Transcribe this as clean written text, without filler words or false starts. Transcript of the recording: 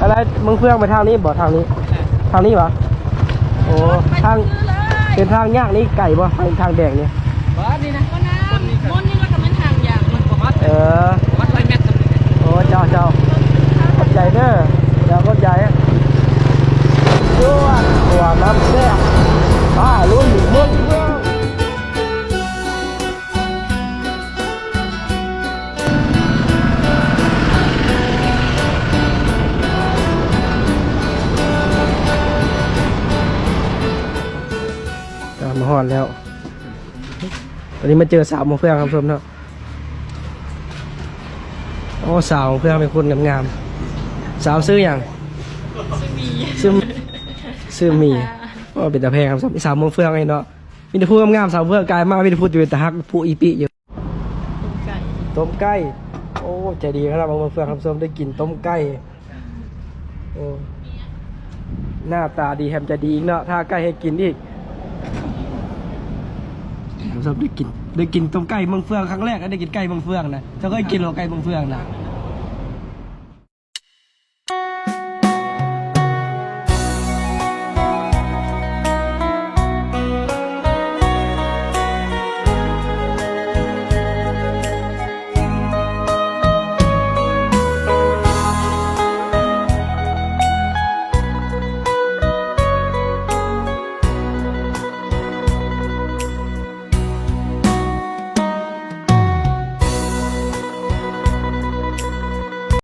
อะไรมึงเฟื่องไปทางนี้บ่ทางนี้ทางนี้วะโอ้ทางเป็นทางยากนี่ไก่บ่ทางแดงนี่ บ้านนี่นะก็น้ำม้วนนี่แล้วก็มันทางอย่างมันประมาณวัดไรเมตรโอ้เจ้าขอบใจเด้อเจ้าขอบใจตัวน้ำแซ่บลุยเมืองมาหอดแล้วตอนนี้มาเจอสาวมาเฟื่องครับชมเนาะโอ้สาวเฟื่องเป็นคนงามๆสาวซื้ออย่างซื้อมีก็เป็นตาแพงครับสาวมาเฟื่องไอ้เนาะมีแต่พูดงามๆสาวเฟื่องกายมากมีแต่พูดอยู่แต่ฮักผู้อีปีอยู่ต้มไก่โอ้ใจดีครับมาเฟื่องครับชมได้กินต้มไก่โอ้หน้าตาดีแฮมจะดีอีกเนาะถ้าไก่ให้กินอีกผมชอบได้กินต้มไก่เมืองเฟืองครั้งแรกก็ได้กินไก่เมืองเฟืองนะเจ้าก็กินโลไก่เมืองเฟืองนะ